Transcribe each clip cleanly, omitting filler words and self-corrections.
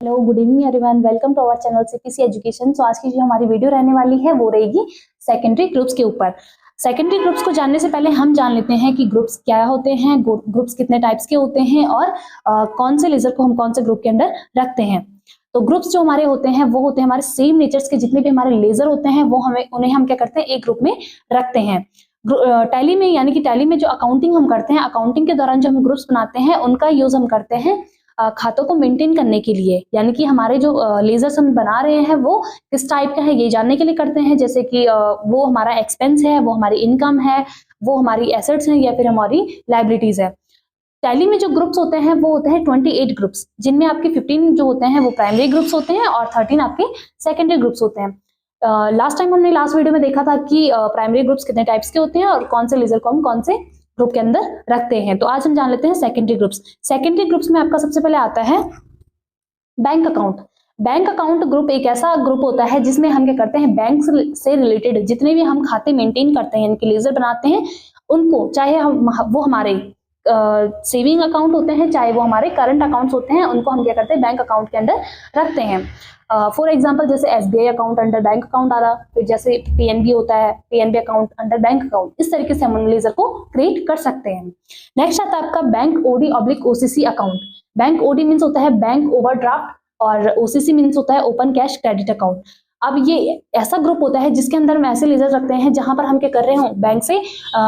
Hello, good evening everyone, welcome to our channel CPC education. तो आज की जो हमारी वीडियो रहने वाली है वो रहेगी सेकेंडरी ग्रुप्स के ऊपर। सेकेंडरी ग्रुप्स को जानने से पहले हम जान लेते हैं कि ग्रुप्स क्या होते हैं, ग्रुप्स कितने टाइप्स के होते हैं और कौन से लेजर को हम कौन से ग्रुप के अंदर रखते हैं। तो ग्रुप्स जो हमारे होते हैं वो होते हैं हमारे सेम नेचर्स के जितने भी हमारे लेजर होते हैं वो उन्हें हम क्या करते हैं, एक ग्रुप में रखते हैं। टैली में यानी कि टैली में जो अकाउंटिंग हम करते हैं, अकाउंटिंग के दौरान जो हम ग्रुप्स बनाते हैं उनका यूज हम करते हैं खातों को मेंटेन करने के लिए, यानी कि हमारे जो लेजर्स हम बना रहे हैं वो किस टाइप का है ये जानने के लिए करते हैं। जैसे कि वो हमारा एक्सपेंस है, वो हमारी इनकम है, वो हमारी एसेट्स हैं या फिर हमारी लाइबिलिटीज है। टैली में जो ग्रुप्स होते हैं वो होते हैं 28 ग्रुप्स, जिनमें आपके 15 जो होते हैं वो प्राइमरी ग्रुप्स होते हैं और 13 आपके सेकेंडरी ग्रुप्स होते हैं। लास्ट टाइम हमने लास्ट वीडियो में देखा था कि प्राइमरी ग्रुप्स कितने टाइप्स के होते हैं और कौन से लेजर को हम कौन से ग्रुप के अंदर रखते हैं। तो आज हम जान लेते हैं सेकेंडरी ग्रुप्स। सेकेंडरी ग्रुप्स में आपका सबसे पहले आता है bank account. Bank account group एक ऐसा ग्रुप होता है जिसमें हम क्या करते हैं, बैंक से रिलेटेड जितने भी हम खाते मेंटेन करते हैं, इनके लेजर बनाते हैं, उनको चाहे वो हमारे सेविंग अकाउंट होते हैं, चाहे वो हमारे करंट अकाउंट्स होते हैं, उनको हम क्या करते हैं, बैंक अकाउंट के अंदर रखते हैं। फॉर एग्जाम्पल जैसे SBI account under bank account आ रहा, फिर जैसे PNB होता है, PNB account under bank account, इस तरीके से हम लेजर को क्रिएट कर सकते हैं। नेक्स्ट आता है आपका bank OD/OCC account. Bank OD means होता है बैंक ओवरड्राफ्ट और OCC मीन्स होता है ओपन कैश क्रेडिट अकाउंट। अब ये ऐसा ग्रुप होता है जिसके अंदर हम ऐसे लेजर रखते हैं जहां पर हम क्या कर रहे हो, बैंक से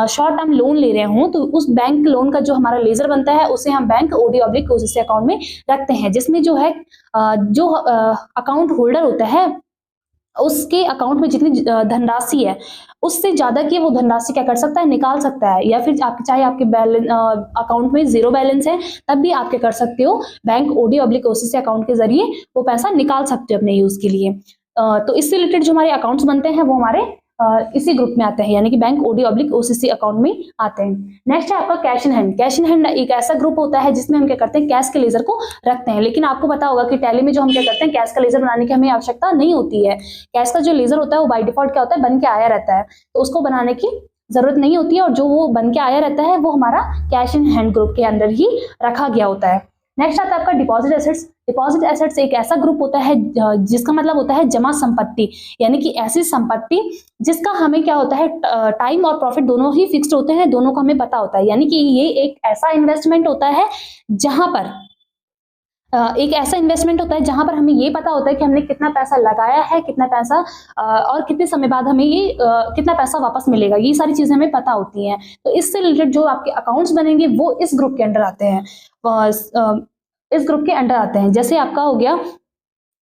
शॉर्ट टर्म लोन ले रहे हो, तो उस बैंक लोन का जो हमारा लेजर बनता है उसे हम बैंक OD/OCC अकाउंट में रखते हैं, जिसमें जो है जो अकाउंट होल्डर होता है उसके अकाउंट में जितनी धनराशि है उससे ज्यादा की वो धनराशि क्या कर सकता है, निकाल सकता है। या फिर चाहे आपके बैलेंस अकाउंट में जीरो बैलेंस है तब भी आप क्या कर सकते हो, बैंक OD/OCC अकाउंट के जरिए वो पैसा निकाल सकते हो अपने यूज के लिए। तो इससे रिलेटेड जो हमारे अकाउंट्स बनते हैं वो हमारे इसी ग्रुप में आते हैं, यानी कि बैंक OD/OCC अकाउंट में आते हैं। नेक्स्ट है आपका cash in hand. Cash in hand एक ऐसा ग्रुप होता है जिसमें हम क्या करते हैं, कैश के लेजर को रखते हैं। लेकिन आपको पता होगा कि टैली में जो हम क्या करते हैं, कैश का लेजर बनाने की हमें आवश्यकता नहीं होती है। कैश का जो लेजर होता है वो बाय डिफॉल्ट क्या होता है, बन के आया रहता है, तो उसको बनाने की जरूरत नहीं होती है, और जो वो बन के आया रहता है वो हमारा कैश इन हैंड ग्रुप के अंदर ही रखा गया होता है। नेक्स्ट आता है आपका डिपॉजिट एसेट्स। डिपॉजिट एसेट्स एक ऐसा ग्रुप होता है जिसका मतलब होता है जमा संपत्ति, यानी कि ऐसी संपत्ति जिसका हमें क्या होता है, टाइम और प्रॉफिट दोनों ही फिक्स्ड होते हैं, दोनों को हमें पता होता है। यानी कि ये एक ऐसा इन्वेस्टमेंट होता है जहां पर हमें ये पता होता है कि हमने कितना पैसा लगाया है, कितना पैसा और कितने समय बाद हमें ये कितना पैसा वापस मिलेगा, ये सारी चीजें हमें पता होती हैं। तो इससे रिलेटेड जो आपके अकाउंट्स बनेंगे वो इस ग्रुप के अंडर आते हैं। जैसे आपका हो गया,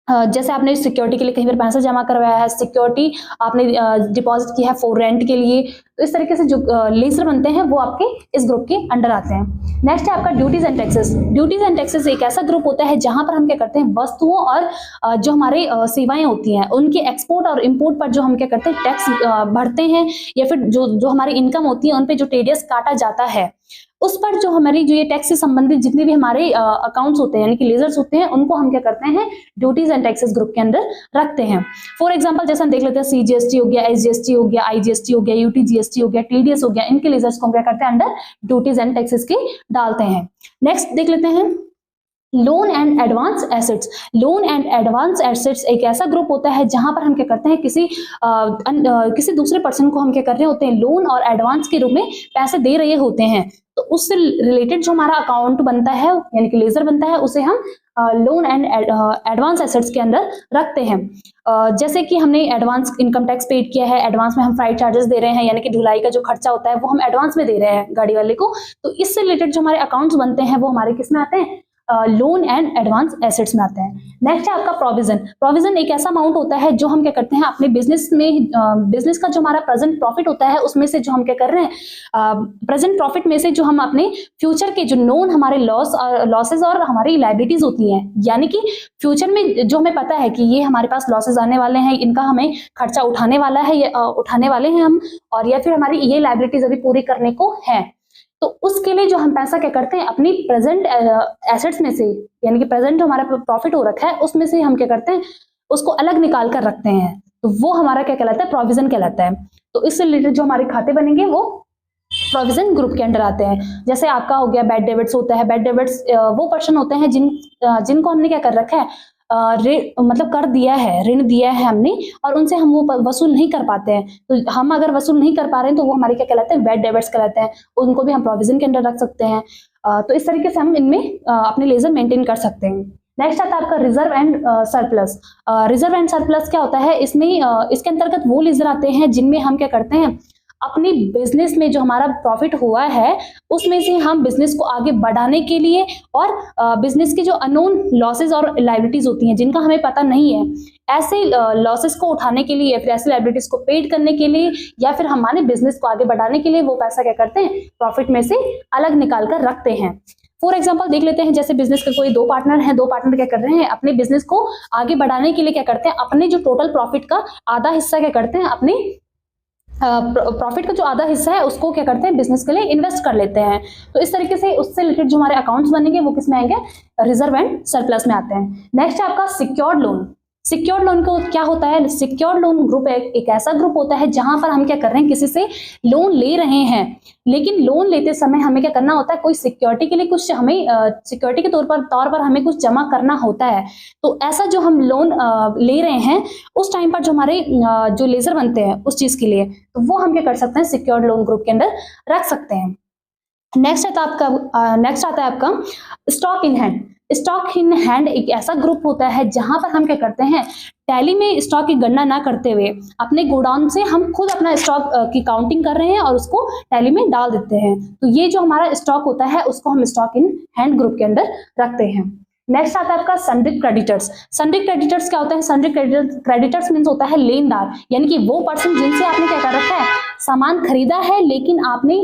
जैसे आपने सिक्योरिटी के लिए कहीं पर पैसा जमा करवाया है, सिक्योरिटी आपने डिपॉजिट की है फॉर रेंट के लिए, तो इस तरीके से जो लेजर बनते हैं वो आपके इस ग्रुप के अंडर आते हैं। नेक्स्ट है आपका duties and taxes. Duties and taxes एक ऐसा ग्रुप होता है जहां पर हम क्या करते हैं, वस्तुओं और जो हमारे सेवाएं होती हैं उनके एक्सपोर्ट और इम्पोर्ट पर जो हम क्या करते हैं, टैक्स भरते हैं, या फिर जो हमारी इनकम होती है उन पे जो टीडीएस काटा जाता है उस पर जो हमारी जो ये टैक्स से संबंधित जितने भी हमारे अकाउंट्स होते हैं, यानी कि लेजर्स होते हैं, उनको हम क्या करते हैं, ड्यूटीज एंड टैक्सेस ग्रुप के अंदर रखते हैं। फॉर एग्जांपल जैसे हम देख लेते हैं CGST हो गया, SGST हो गया, IGST हो गया, UTGST हो गया, TDS हो गया, इनके लेजर्स को हम क्या करते हैं, अंडर ड्यूटीज एंड टैक्सेस के डालते हैं। नेक्स्ट देख लेते हैं loan and advance assets. Loan and advance assets एक ऐसा ग्रुप होता है जहां पर हम क्या करते हैं, किसी दूसरे पर्सन को हम क्या कर रहे होते हैं, लोन और एडवांस के रूप में पैसे दे रहे होते हैं। तो उससे रिलेटेड जो हमारा अकाउंट बनता है, यानी कि लेजर बनता है, उसे हम लोन एंड एडवांस एसेट्स के अंदर रखते हैं। जैसे कि हमने एडवांस इनकम टैक्स पेड किया है, एडवांस में हम फ्राइट चार्जेस दे रहे हैं, यानी कि ढुलाई का जो खर्चा होता है वो हम एडवांस में दे रहे हैं गाड़ी वाले को, तो इससे रिलेटेड जो हमारे अकाउंट्स बनते हैं वो हमारे किस में आते हैं, लोन एंड एडवांस एसेट्स में आते हैं। नेक्स्ट है आपका प्रोविजन। प्रोविजन एक ऐसा अमाउंट होता है जो हम क्या करते हैं, अपने बिजनेस में बिजनेस का जो हमारा प्रेजेंट प्रॉफिट होता है उसमें से जो हम क्या कर रहे हैं, प्रेजेंट प्रॉफिट में से जो हम अपने फ्यूचर के जो नोन हमारे लॉसेस और हमारी लाइबिलिटीज होती हैं, यानी कि फ्यूचर में जो हमें पता है कि ये हमारे पास लॉसेस आने वाले हैं, इनका हमें खर्चा उठाने वाले हैं हम, और या फिर हमारी ये लाइबिलिटीज अभी पूरी करने को है, तो उसके लिए जो हम पैसा क्या करते हैं, अपनी प्रेजेंट एसेट्स में से, यानी कि प्रेजेंट जो हमारा प्रॉफिट हो रखा है उसमें से हम क्या करते हैं, उसको अलग निकाल कर रखते हैं, तो वो हमारा क्या कहलाता है, प्रोविजन कहलाता है। तो इससे रिलेटेड जो हमारे खाते बनेंगे वो प्रोविजन ग्रुप के अंडर आते हैं। जैसे आपका हो गया बैड डेबिट्स होता है। बैड डेबिट्स वो पर्सन होते हैं जिनको हमने क्या कर रखा है, मतलब कर दिया है, ऋण दिया है हमने, और उनसे हम वो वसूल नहीं कर पाते हैं, तो हम अगर वसूल नहीं कर पा रहे हैं तो वो हमारे क्या कहलाते हैं, बैड डेबिट्स कहलाते हैं। उनको भी हम प्रोविजन के अंडर रख सकते हैं। तो इस तरीके से हम इनमें अपने लेजर मेंटेन कर सकते हैं। नेक्स्ट आता है आपका reserve and surplus. Reserve and surplus क्या होता है, इसमें इसके अंतर्गत वो लेजर आते हैं जिनमें हम क्या करते हैं, अपनी बिजनेस में जो हमारा प्रॉफिट हुआ है उसमें से हम बिजनेस को आगे बढ़ाने के लिए, और बिजनेस के जो अननोन लॉसेस और लायबिलिटीज होती हैं जिनका हमें पता नहीं है, ऐसे लॉसेस को उठाने के लिए, या फिर ऐसे लायबिलिटीज को पेड करने के लिए, या फिर हमारे बिजनेस को आगे बढ़ाने के लिए वो पैसा क्या करते हैं, प्रॉफिट में से अलग निकाल कर रखते हैं। फॉर एग्जाम्पल देख लेते हैं, जैसे बिजनेस के कोई दो पार्टनर हैं, दो पार्टनर क्या कर रहे हैं, अपने बिजनेस को आगे बढ़ाने के लिए क्या करते हैं, अपने जो टोटल प्रॉफिट का आधा हिस्सा क्या करते हैं, अपने प्रॉफिट का जो आधा हिस्सा है उसको क्या करते हैं, बिजनेस के लिए इन्वेस्ट कर लेते हैं। तो इस तरीके से उससे रिलेटेड जो हमारे अकाउंट्स बनेंगे वो किस में आएंगे, रिजर्व एंड सरप्लस में आते हैं। नेक्स्ट है आपका सिक्योर्ड लोन। सिक्योर्ड लोन को क्या होता है, सिक्योर्ड लोन ग्रुप एक ऐसा ग्रुप होता है जहां पर हम क्या कर रहे हैं, किसी से लोन ले रहे हैं, लेकिन लोन लेते समय हमें क्या करना होता है, कोई सिक्योरिटी के लिए कुछ हमें सिक्योरिटी के तौर पर हमें कुछ जमा करना होता है। तो ऐसा जो हम लोन ले रहे हैं उस टाइम पर जो हमारे जो लेजर बनते हैं उस चीज के लिए, तो वो हम क्या कर सकते हैं, सिक्योर्ड लोन ग्रुप के अंदर रख सकते हैं। नेक्स्ट आता है आपका stock in hand. Stock in hand एक ऐसा ग्रुप होता है जहां पर हम क्या करते हैं, टैली में स्टॉक की गणना ना करते हुए अपने गोडाउन से हम खुद अपना स्टॉक की काउंटिंग कर रहे हैं और उसको टैली में डाल देते हैं। तो ये जो हमारा स्टॉक होता है उसको हम स्टॉक इन हैंड ग्रुप के अंदर रखते हैं। नेक्स्ट आता है आपका सन्ड्री क्रेडिटर्स। सन्ड्री क्रेडिटर्स क्या होता है, सन्ड्री क्रेडिटर्स मीन्स होता है लेनदार, यानी कि वो पर्सन जिनसे आपने क्या कर रखा है, सामान खरीदा है लेकिन आपने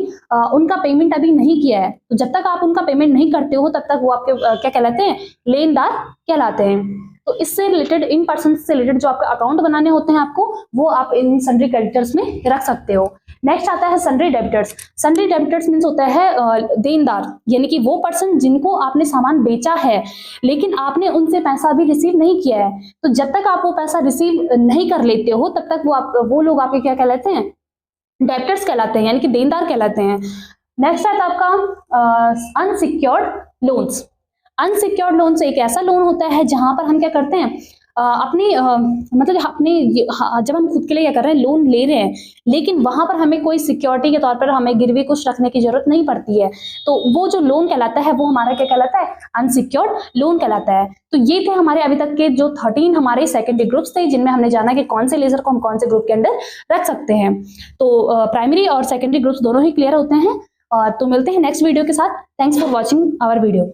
उनका पेमेंट अभी नहीं किया है। तो जब तक आप उनका पेमेंट नहीं करते हो तब तक वो आपके क्या कहलाते हैं, लेनदार कहलाते हैं। तो इससे रिलेटेड, इन पर्सन से रिलेटेड जो आपके अकाउंट बनाने होते हैं आपको, वो आप इन सन्ड्री क्रेडिटर्स में रख सकते हो। नेक्स्ट आता है sundry debtors. Sundry debtors means होता है देनदार, यानी कि वो पर्सन जिनको आपने सामान बेचा है लेकिन आपने उनसे पैसा अभी रिसीव नहीं किया है। तो जब तक आप वो पैसा रिसीव नहीं कर लेते हो तब तक वो लोग आपके क्या कहलाते हैं, डेबिटर्स कहलाते हैं, यानी कि देनदार कहलाते हैं। नेक्स्ट आता है आपका अनसिक्योर्ड लोन्स। अनसिक्योर्ड लोन्स एक ऐसा लोन होता है जहां पर हम क्या करते हैं, जब हम खुद के लिए क्या कर रहे हैं, लोन ले रहे हैं, लेकिन वहां पर हमें कोई सिक्योरिटी के तौर पर हमें गिरवी कुछ रखने की जरूरत नहीं पड़ती है। तो वो जो लोन कहलाता है वो हमारा क्या कहलाता है, अनसिक्योर्ड लोन कहलाता है। तो ये थे हमारे अभी तक के जो 13 हमारे सेकेंडरी ग्रुप्स थे, जिनमें हमने जाना कि कौन से लेजर को हम कौन से ग्रुप के अंदर रख सकते हैं। तो प्राइमरी और सेकेंडरी ग्रुप्स दोनों ही क्लियर होते हैं। तो मिलते हैं नेक्स्ट वीडियो के साथ। Thanks for watching our video.